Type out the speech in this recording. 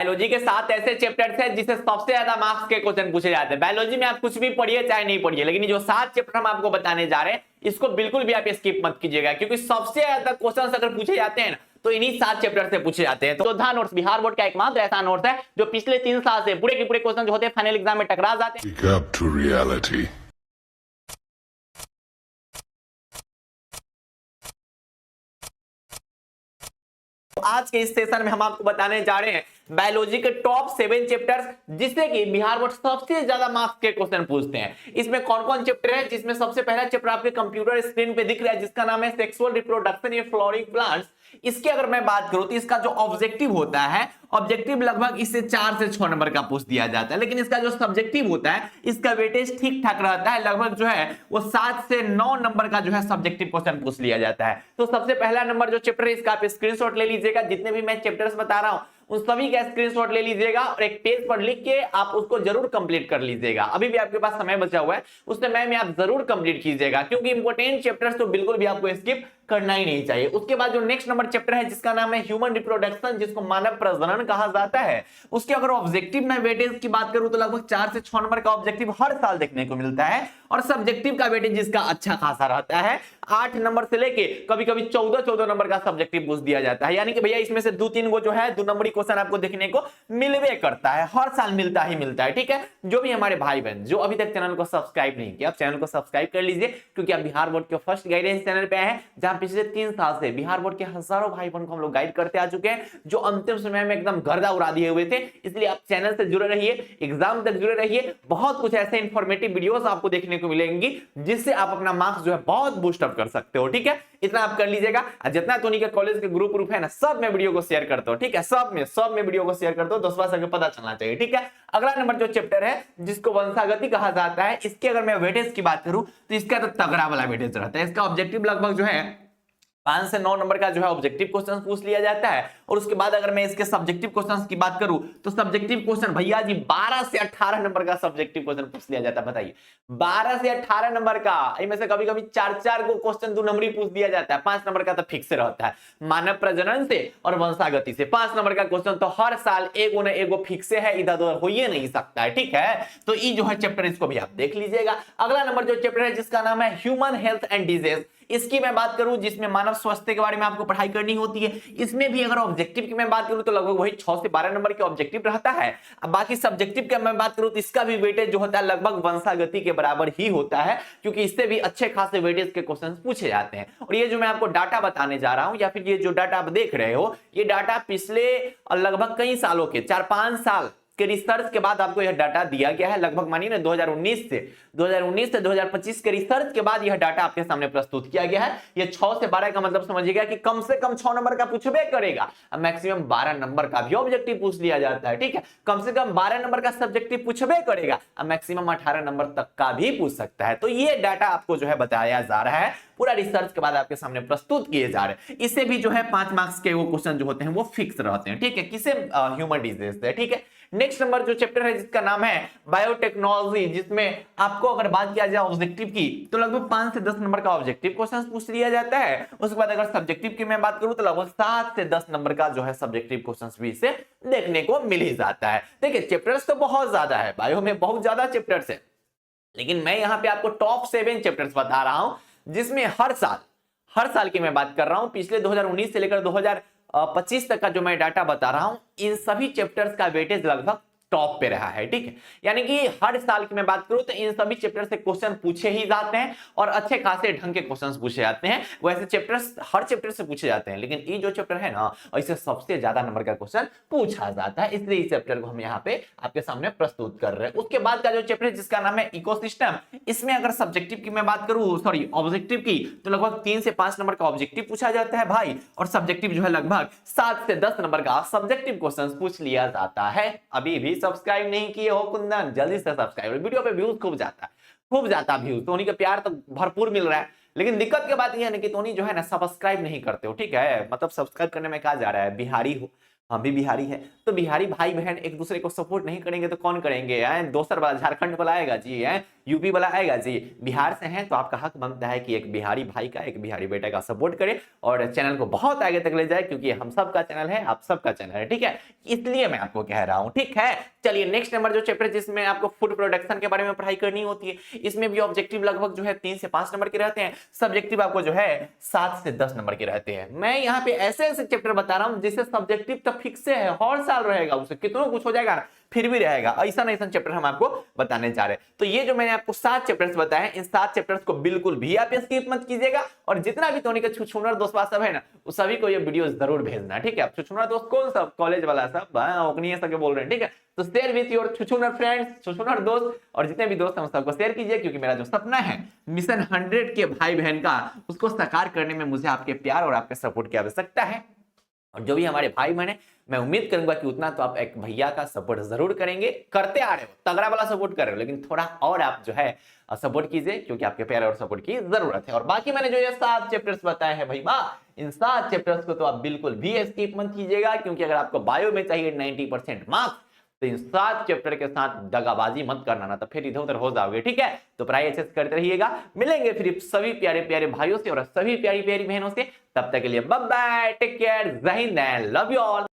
Biology के 7 ऐसे chapters हैं जिससे सबसे ज्यादा मार्क्स के क्वेश्चन पूछे जाते हैं। बायोलॉजी में आप कुछ भी पढ़िए चाहे नहीं पढ़िए, लेकिन जो 7 चैप्टर हम आपको बताने जा रहे हैं इसको बिल्कुल भी आप स्किप मत कीजिएगा, क्योंकि सबसे ज्यादा क्वेश्चन अगर पूछे जाते हैं ना तो इन्हीं 7 चैप्टर से पूछे जाते हैं। तो धा नोट्स बिहार बोर्ड का एकमात्र ऐसा नोट्स है जो पिछले 3 साल से पूरे के पूरे क्वेश्चन जो होते हैं फाइनल एग्जाम में टकरा जाते हैं। आज के इस सेशन में हम आपको बताने जा रहे हैं बायोलॉजी के टॉप 7 चैप्टर्स जिससे कि बिहार बोर्ड सबसे ज्यादा मार्क्स के क्वेश्चन पूछते हैं। इसमें कौन कौन चैप्टर है, जिसमें सबसे पहला चैप्टर आपके कंप्यूटर स्क्रीन पे दिख रहा है जिसका नाम है sexual reproduction in flooring plants. इसकी अगर मैं बात करूं तो इसका जो ऑब्जेक्टिव होता है, ऑब्जेक्टिव लगभग इससे 4 से 6 नंबर का पूछ दिया जाता है, लेकिन इसका जो सब्जेक्टिव होता है इसका वेटेज ठीक ठाक रहता है, लगभग जो है वो 7 से 9 नंबर का जो है सब्जेक्टिव क्वेश्चन पूछ लिया जाता है। तो सबसे पहला नंबर जो चैप्टर है इसका आप स्क्रीनशॉट ले लीजिएगा, जितने भी मैं चैप्टर्स बता रहा हूं उन सभी का स्क्रीनशॉट ले लीजिएगा और एक पेज पर लिख के आप उसको जरूर कंप्लीट कर लीजिएगा। अभी भी आपके पास समय बचा हुआ है, उस समय में आप जरूर कंप्लीट कीजिएगा, क्योंकि इंपॉर्टेंट चैप्टर्स तो बिल्कुल भी आपको स्किप करना ही नहीं चाहिए। उसके बाद जो नेक्स्ट नंबर चैप्टर है जिसका नाम है ह्यूमन रिप्रोडक्शन, जिसको मानव प्रजनन कहा जाता है, उसके अगर ऑब्जेक्टिव में वेटेज की बात करूं तो लगभग 4 से 6 नंबर का ऑब्जेक्टिव हर साल देखने को मिलता है और सब्जेक्टिव का वेटेज जिसका अच्छा खासा रहता है 8 नंबर से लेके कभी कभी 14 नंबर का सब्जेक्टिव पूछ दिया जाता है। यानी कि भैया इसमें से 2-3 गो जो है 2 नंबरी क्वेश्चन आपको देखने को मिलवे करता है, हर साल मिलता ही मिलता है। ठीक है, जो भी हमारे भाई बहन जो अभी तक चैनल को सब्सक्राइब नहीं किया, आप चैनल को सब्सक्राइब कर लीजिए, क्योंकि आप बिहार बोर्ड के फर्स्ट गाइडेंस चैनल पे आए हैं जहां पिछले 3 साल से बिहार बोर्ड के हजारों भाई बहन को हम लोग गाइड करते आ चुके हैं जो अंतिम समय में एकदम गर्दा उड़ा दिए हुए थे। इसलिए आप चैनल से जुड़े रहिए, एग्जाम तक जुड़े रहिए, बहुत कुछ ऐसे इंफॉर्मेटिव वीडियोस आपको देखने को मिलेंगी जिससे आप अपना मार्क्स जो है बहुत बूस्ट अप कर सकते हो। ठीक है, इतना आप कर लीजिएगा। जितना टोनी के कॉलेज के ग्रुप है ना, सब में वीडियो को शेयर करते हो। ठीक है, सब में वीडियो को शेयर करते हो, 10 बार पता चलना चाहिए। ठीक है, अगला नंबर जो चैप्टर है जिसको वंशागति कहा जाता है, इसके अगर मैं वेटेज की बात करूं तो इसका तो तगड़ा वाला वेटेज रहता है। इसका ऑब्जेक्टिव लगभग जो है 5 से 9 नंबर का जो है ऑब्जेक्टिव क्वेश्चन पूछ लिया जाता है। और उसके बाद अगर मैं इसके सब्जेक्टिव क्वेश्चंस की बात करूं तो सब्जेक्टिव क्वेश्चन भैया जी 12 से 18 नंबर का सब्जेक्टिव क्वेश्चन पूछ लिया जाता है। बताइए 12 से 18 नंबर का, इनमें से कभी कभी 4 को क्वेश्चन 2 नंबरी पूछ दिया जाता है। 5 नंबर का तो फिक्स रहता है। मानव प्रजनन से और वंशागति से 5 नंबर का क्वेश्चन तो हर साल एगो न एगो फिक्स है, इधर उधर हो ही नहीं सकता है। ठीक है, तो ये जो है चैप्टर इसको भी आप देख लीजिएगा। अगला नंबर जो चैप्टर है जिसका नाम है ह्यूमन हेल्थ एंड डिजीज, इसकी मैं बात करूं जिसमें मानव स्वास्थ्य के बारे में आपको पढ़ाई करनी होती है। इसमें भी अगर ऑब्जेक्टिव की मैं बात करूं तो लगभग वही 6 से 12 नंबर के ऑब्जेक्टिव रहता है। अब बाकी सब्जेक्टिव की मैं बात करूं तो इसका भी वेटेज जो होता है लगभग वंशागति के बराबर ही होता है, क्योंकि इससे भी अच्छे खासे वेटेज के क्वेश्चन पूछे जाते हैं। और ये जो मैं आपको डाटा बताने जा रहा हूं या फिर ये जो डाटा आप देख रहे हो, ये डाटा पिछले लगभग कई सालों के 4-5 साल के रिसर्च के बाद आपको यह डाटा दिया गया है। लगभग मानिए ना 2019 से 2025 के रिसर्च के बाद यह डाटा आपके सामने प्रस्तुत किया गया है। यह 6 से 12 का मतलब समझिएगा कि कम से कम 6 नंबर का पूछबे करेगा, अब मैक्सिमम 12 नंबर का भी ऑब्जेक्टिव पूछ लिया जाता है। ठीक है, कम से कम 12 नंबर का सब्जेक्टिव पूछबे करेगा, अब मैक्सिमम 18 नंबर तक का भी पूछ सकता है। तो ये डाटा आपको जो है बताया जा रहा है, पूरा रिसर्च के बाद आपके सामने प्रस्तुत किए जा रहे हैं। इससे भी जो है 5 मार्क्स के वो क्वेश्चन जो होते हैं वो फिक्स रहते हैं। ठीक है, किसे ह्यूमन डिजीज से। ठीक है, नेक्स्ट नंबर जो चैप्टर है जिसका नाम है बायोटेक्नोलॉजी, जिसमें आपको अगर बात किया जाए ऑब्जेक्टिव की तो लगभग 5 से 10 नंबर का ऑब्जेक्टिव क्वेश्चन पूछ लिया जाता है। उसके बाद अगर सब्जेक्टिव की मैं बात करूं तो लगभग 7 से 10 नंबर का जो है सब्जेक्टिव क्वेश्चन भी इसे देखने को मिल ही जाता है। देखिए चैप्टर्स तो बहुत ज्यादा है, बायो में बहुत ज्यादा चैप्टर्स है, लेकिन मैं यहाँ पे आपको टॉप 7 चैप्टर्स बता रहा हूं जिसमें हर साल की मैं बात कर रहा हूं, पिछले 2019 से लेकर 2025 तक का जो मैं डाटा बता रहा हूं, इन सभी चैप्टर्स का वेटेज लगभग टॉप पे रहा है। ठीक है, यानी कि हर साल की मैं बात करूं तो इन सभी चैप्टर से क्वेश्चन पूछे ही जाते हैं और अच्छे खासे ढंग के क्वेश्चंस पूछे जाते हैं। वैसे चैप्टर्स हर चैप्टर से पूछे जाते हैं, लेकिन ये जो चैप्टर है ना इससे सबसे ज्यादा नंबर का क्वेश्चन पूछा जाता है, इसलिए इस चैप्टर को हम यहाँ पे आपके सामने प्रस्तुत कर रहे हैं। उसके बाद का जो चैप्टर है जिसका नाम है इकोसिस्टम, इसमें अगर सब्जेक्टिव की मैं बात करूं, सॉरी ऑब्जेक्टिव की, तो लगभग 3 से 5 नंबर का ऑब्जेक्टिव पूछा जाता है भाई, और सब्जेक्टिव जो है लगभग 7 से 10 नंबर का सब्जेक्टिव क्वेश्चन पूछ लिया जाता है। अभी भी सब्सक्राइब नहीं किए हो कुंदन, जल्दी से सब्सक्राइब, वीडियो पे व्यूज खूब जाता व्यूज, टोनी का प्यार तो भरपूर मिल रहा है, लेकिन दिक्कत की बात यह है ना कि टोनी जो है ना सब्सक्राइब नहीं करते हो। ठीक है, मतलब सब्सक्राइब करने में कहा जा रहा है, बिहारी हो, हम भी बिहारी है, तो बिहारी भाई बहन एक दूसरे को सपोर्ट नहीं करेंगे तो कौन करेंगे? दोसर वाला झारखंड वाला आएगा जी, यूपी वाला आएगा जी, बिहार से हैं तो आपका हक बनता है कि एक बिहारी भाई का, एक बिहारी बेटा का सपोर्ट करें और चैनल को बहुत आगे तक ले जाए, क्योंकि हम सबका चैनल है, आप सबका चैनल है, ठीक है, इसलिए मैं आपको कह रहा हूं, ठीक है। चलिए नेक्स्ट नंबर जो चैप्टर जिसमें आपको फूड प्रोडक्शन के बारे में पढ़ाई करनी होती है, इसमें भी ऑब्जेक्टिव लगभग जो है 3 से 5 नंबर के रहते हैं, सब्जेक्टिव आपको जो है 7 से 10 नंबर के रहते हैं। मैं यहाँ पे ऐसे ऐसे चैप्टर बता रहा हूं जिससे सब्जेक्टिव तो फिक्स है, हर साल रहेगा, उसे कितना कुछ हो जाएगा ना फिर भी रहेगा, ऐसा नहीं चैप्टर हम आपको बताने जा रहे हैं। तो ये जो मैंने आपको 7 चैप्टर्स बताए हैं, इन 7 चैप्टर्स को बिल्कुल भी आप स्किप मत कीजिएगा, और जितना भी धोनी का छुछुनर दोस्त सब है ना, उस सभी को ये वीडियो जरूर भेजना, ठीक है। छुछुनर दोस्त कौन सा, कॉलेज वाला सब ओकनी सब बोल रहे हैं, ठीक है। तो शेयर विथ योर छुछुनर फ्रेंड्स, छुछुनर दोस्त, और जितने भी दोस्त हैं उन सबको शेयर कीजिए, क्योंकि मेरा जो सपना है मिशन 100 के भाई बहन का, उसको साकार करने में मुझे आपके प्यार और आपके सपोर्ट की आवश्यकता है। और जो भी हमारे भाई बहन है, मैं उम्मीद करूंगा कि उतना तो आप एक भैया का सपोर्ट जरूर करेंगे, करते आ रहे हो, तगड़ा वाला सपोर्ट कर रहे हो, लेकिन थोड़ा और आप जो है सपोर्ट कीजिए, क्योंकि आपके प्यार और सपोर्ट की जरूरत है। और बाकी मैंने जो ये 7 चैप्टर्स बताए हैं भाई वाह, इन 7 चैप्टर्स को तो आप बिल्कुल भी स्किप मत कीजिएगा, क्योंकि अगर आपको बायो में चाहिए 90% मार्क्स, तो इन 7 चैप्टर के साथ दगाबाजी मत करना, ना तो फिर इधर उधर हो जाओगे, ठीक है। तो पढ़ाई अच्छे से करते रहिएगा, मिलेंगे फिर सभी प्यारे प्यारे भाइयों से और सभी प्यारी प्यारी बहनों से, तब तक के लिए बाय बाय, टेक केयर, जय हिंद, लव यू ऑल।